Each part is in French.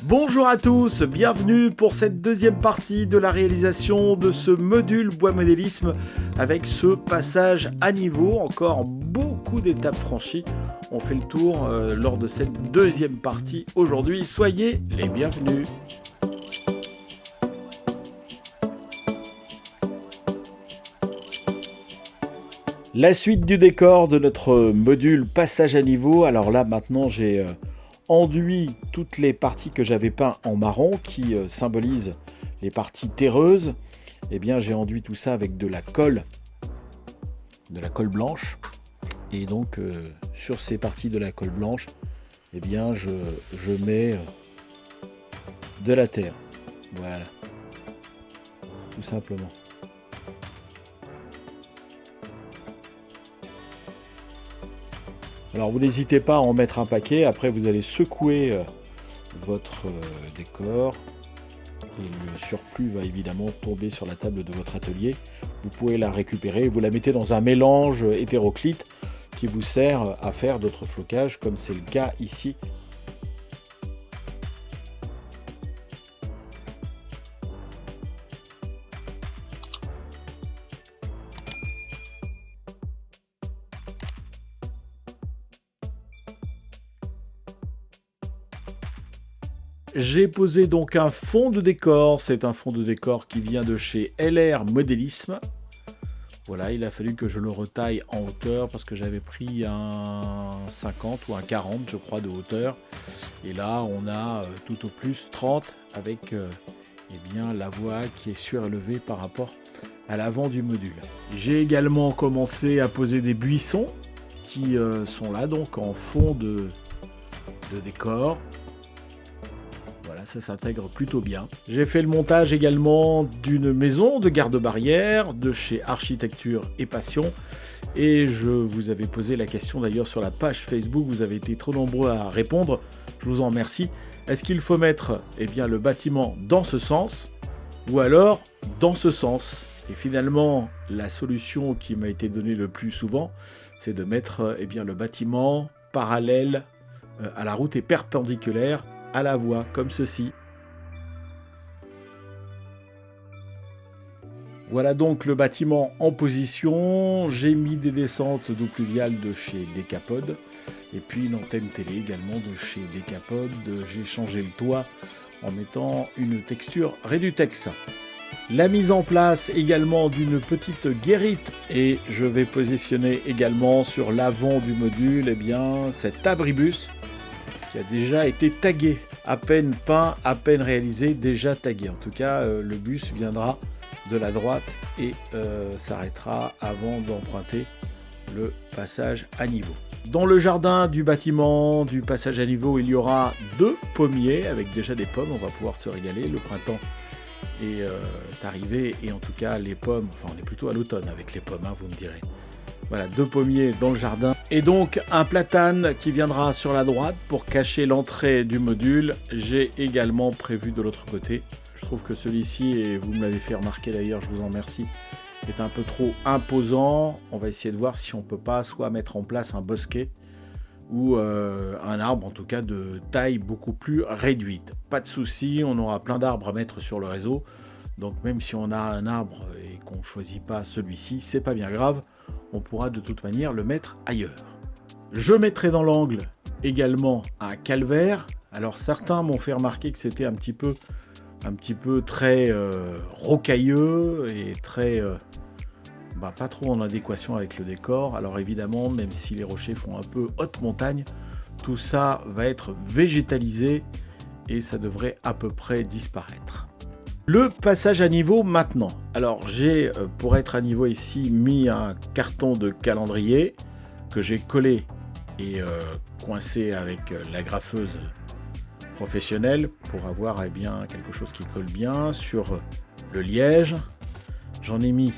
Bonjour à tous, bienvenue pour cette deuxième partie de la réalisation de ce module bois modélisme avec ce passage à niveau, encore beaucoup d'étapes franchies. On fait le tour lors de cette deuxième partie aujourd'hui, soyez les bienvenus. La suite du décor de notre module passage à niveau, alors là maintenant j'ai enduit toutes les parties que j'avais peint en marron qui symbolisent les parties terreuses. Eh bien j'ai enduit tout ça avec de la colle blanche, et donc sur ces parties de la colle blanche, eh bien je mets de la terre, voilà, tout simplement. Alors vous n'hésitez pas à en mettre un paquet, après vous allez secouer votre décor et le surplus va évidemment tomber sur la table de votre atelier. Vous pouvez la récupérer, vous la mettez dans un mélange hétéroclite qui vous sert à faire d'autres flocages comme c'est le cas ici. J'ai posé donc un fond de décor, c'est un fond de décor qui vient de chez LR Modélisme. Voilà, il a fallu que je le retaille en hauteur parce que j'avais pris un 50 ou un 40 je crois de hauteur. Et là on a tout au plus 30 avec eh bien, la voie qui est surélevée par rapport à l'avant du module. J'ai également commencé à poser des buissons qui sont là donc en fond de décor. Voilà, ça s'intègre plutôt bien. J'ai fait le montage également d'une maison de garde-barrière de chez Architecture et Passion. Et je vous avais posé la question d'ailleurs sur la page Facebook. Vous avez été trop nombreux à répondre. Je vous en remercie. Est-ce qu'il faut mettre le bâtiment dans ce sens ou alors dans ce sens? Et finalement, la solution qui m'a été donnée le plus souvent, c'est de mettre le bâtiment parallèle à la route et perpendiculaire à la voie, comme ceci. Voilà donc le bâtiment en position. J'ai mis des descentes d'eau pluviale de chez Decapod et puis une antenne télé également de chez Decapod. J'ai changé le toit en mettant une texture Redutex. La mise en place également d'une petite guérite, et je vais positionner également sur l'avant du module cet abribus qui a déjà été tagué, à peine peint, à peine réalisé, déjà tagué. En tout cas, le bus viendra de la droite et s'arrêtera avant d'emprunter le passage à niveau. Dans le jardin du bâtiment du passage à niveau, il y aura 2 pommiers avec déjà des pommes. On va pouvoir se régaler. Le printemps est arrivé et en tout cas les pommes, enfin on est plutôt à l'automne avec les pommes, vous me direz. Voilà, 2 pommiers dans le jardin. Et donc un platane qui viendra sur la droite pour cacher l'entrée du module. J'ai également prévu de l'autre côté. Je trouve que celui-ci, et vous me l'avez fait remarquer d'ailleurs, je vous en remercie, est un peu trop imposant. On va essayer de voir si on peut pas soit mettre en place un bosquet ou un arbre en tout cas de taille beaucoup plus réduite. Pas de souci, on aura plein d'arbres à mettre sur le réseau. Donc même si on a un arbre et qu'on ne choisit pas celui-ci, c'est pas bien grave. On pourra de toute manière le mettre ailleurs. Je mettrai dans l'angle également un calvaire. Alors certains m'ont fait remarquer que c'était un petit peu très rocailleux et très pas trop en adéquation avec le décor. Alors évidemment, même si les rochers font un peu haute montagne, tout ça va être végétalisé et ça devrait à peu près disparaître. Le passage à niveau maintenant. Alors j'ai, pour être à niveau ici, mis un carton de calendrier que j'ai collé et coincé avec la graffeuse professionnelle pour avoir quelque chose qui colle bien sur le liège. J'en ai mis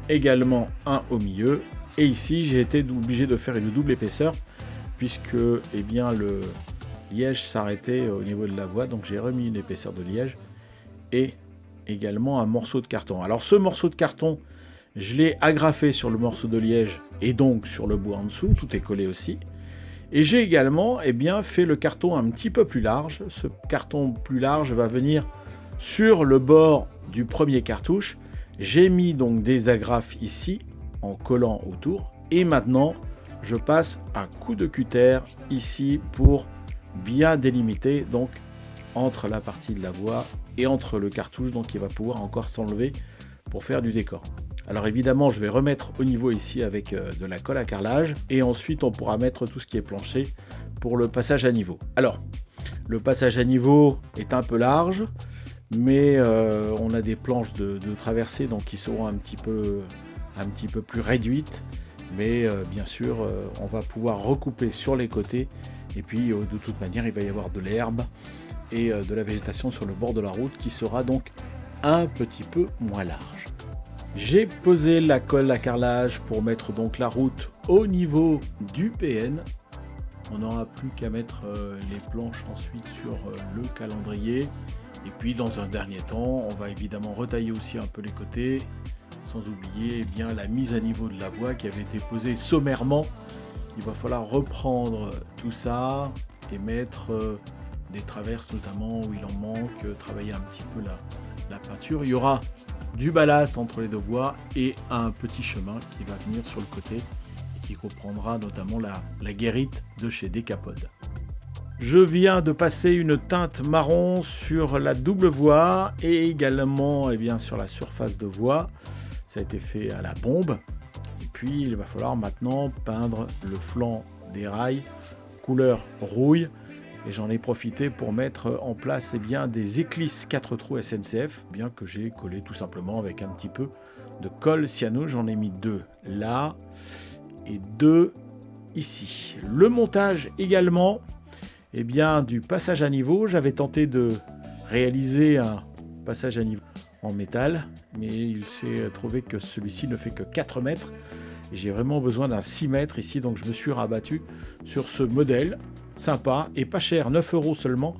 également un au milieu et ici j'ai été obligé de faire une double épaisseur puisque le liège s'arrêtait au niveau de la voie, donc j'ai remis une épaisseur de liège et également un morceau de carton. Alors ce morceau de carton, je l'ai agrafé sur le morceau de liège et donc sur le bois en dessous, tout est collé aussi. Et j'ai également fait le carton un petit peu plus large. Ce carton plus large va venir sur le bord du premier cartouche. J'ai mis donc des agrafes ici en collant autour. Et maintenant, je passe un coup de cutter ici pour bien délimiter donc entre la partie de la voie et entre le cartouche, donc il va pouvoir encore s'enlever pour faire du décor. Alors évidemment, je vais remettre au niveau ici avec de la colle à carrelage et ensuite on pourra mettre tout ce qui est plancher pour le passage à niveau. Alors, le passage à niveau est un peu large, mais on a des planches de traversée donc qui seront un petit peu plus réduites, mais bien sûr, on va pouvoir recouper sur les côtés et puis de toute manière, il va y avoir de l'herbe et de la végétation sur le bord de la route qui sera donc un petit peu moins large. J'ai posé la colle à carrelage pour mettre donc la route au niveau du PN. On n'aura plus qu'à mettre les planches ensuite sur le calendrier. Et puis dans un dernier temps, on va évidemment retailler aussi un peu les côtés, sans oublier la mise à niveau de la voie qui avait été posée sommairement. Il va falloir reprendre tout ça et mettre des traverses notamment où il en manque, travailler un petit peu la peinture. Il y aura du ballast entre les deux voies et un petit chemin qui va venir sur le côté et qui comprendra notamment la guérite de chez Decapod. Je viens de passer une teinte marron sur la double voie et également sur la surface de voie. Ça a été fait à la bombe. Et puis il va falloir maintenant peindre le flanc des rails couleur rouille. Et j'en ai profité pour mettre en place des éclisses 4 trous SNCF, que j'ai collé tout simplement avec un petit peu de colle cyano. J'en ai mis 2 là et 2 ici. Le montage également du passage à niveau. J'avais tenté de réaliser un passage à niveau en métal, mais il s'est trouvé que celui-ci ne fait que 4 mètres. Et j'ai vraiment besoin d'un 6 mètres ici, donc je me suis rabattu sur ce modèle sympa et pas cher, 9 € seulement,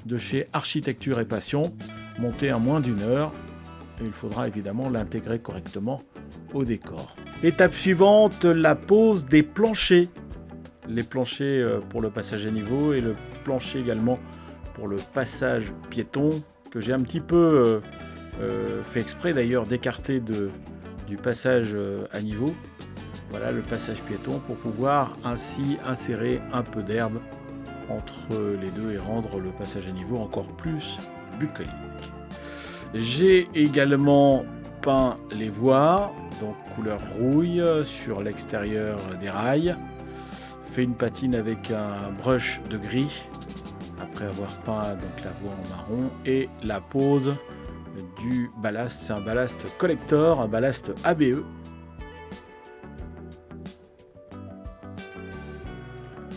de chez Architecture et Passion, monté en moins d'1 heure. Et il faudra évidemment l'intégrer correctement au décor. Étape suivante, la pose des planchers. Les planchers pour le passage à niveau et le plancher également pour le passage piéton, que j'ai un petit peu fait exprès d'ailleurs d'écarter du passage à niveau. Voilà le passage piéton pour pouvoir ainsi insérer un peu d'herbe entre les deux et rendre le passage à niveau encore plus bucolique. J'ai également peint les voies, donc couleur rouille sur l'extérieur des rails. Fait une patine avec un brush de gris après avoir peint donc la voie en marron et la pose du ballast. C'est un ballast collector, un ballast ABE.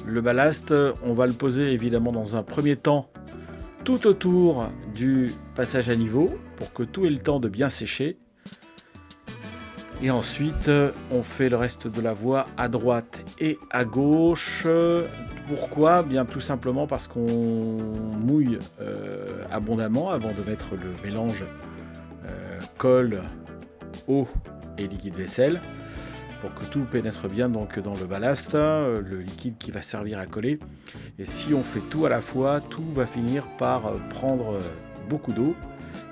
Le ballast, on va le poser évidemment dans un premier temps tout autour du passage à niveau pour que tout ait le temps de bien sécher. Et ensuite, on fait le reste de la voie à droite et à gauche. Pourquoi ? Bien tout simplement parce qu'on mouille abondamment avant de mettre le mélange colle, eau et liquide vaisselle, pour que tout pénètre bien donc dans le ballast, le liquide qui va servir à coller. Et si on fait tout à la fois, tout va finir par prendre beaucoup d'eau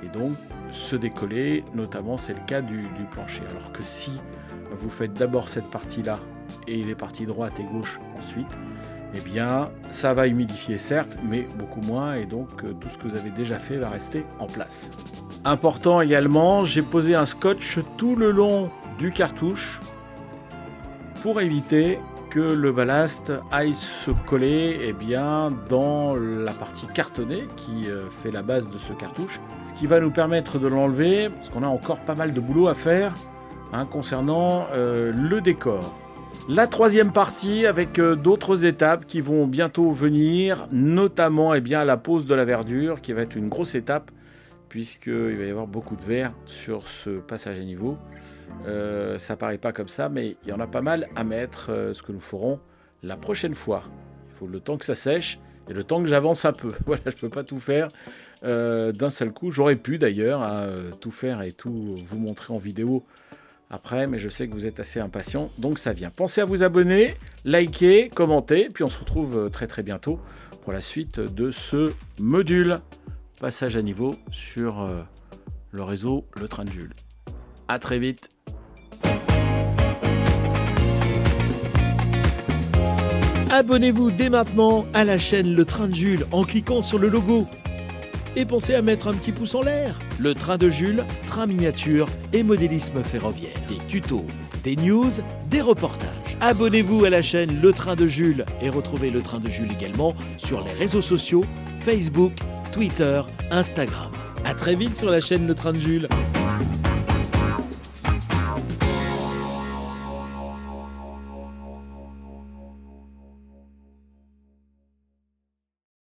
et donc se décoller, notamment c'est le cas du plancher. Alors que si vous faites d'abord cette partie-là et les parties droite et gauche ensuite, ça va humidifier certes, mais beaucoup moins, et donc tout ce que vous avez déjà fait va rester en place. Important également, j'ai posé un scotch tout le long du cartouche pour éviter que le ballast aille se coller dans la partie cartonnée qui fait la base de ce cartouche, ce qui va nous permettre de l'enlever, parce qu'on a encore pas mal de boulot à faire concernant le décor. La troisième partie avec d'autres étapes qui vont bientôt venir, notamment la pose de la verdure qui va être une grosse étape puisqu'il va y avoir beaucoup de verre sur ce passage à niveau. Ça paraît pas comme ça, mais il y en a pas mal à mettre, ce que nous ferons la prochaine fois. Il faut le temps que ça sèche et le temps que j'avance un peu. Voilà, je peux pas tout faire d'un seul coup. J'aurais pu d'ailleurs tout faire et tout vous montrer en vidéo après, mais je sais que vous êtes assez impatients, donc ça vient. Pensez à vous abonner, liker, commenter, puis on se retrouve très très bientôt pour la suite de ce module. Passage à niveau sur le réseau Le Train de Jules. À très vite. Abonnez-vous dès maintenant à la chaîne Le Train de Jules en cliquant sur le logo. Et pensez à mettre un petit pouce en l'air. Le Train de Jules, train miniature et modélisme ferroviaire. Des tutos, des news, des reportages. Abonnez-vous à la chaîne Le Train de Jules et retrouvez Le Train de Jules également sur les réseaux sociaux, Facebook, Twitter, Instagram. À très vite sur la chaîne Le Train de Jules.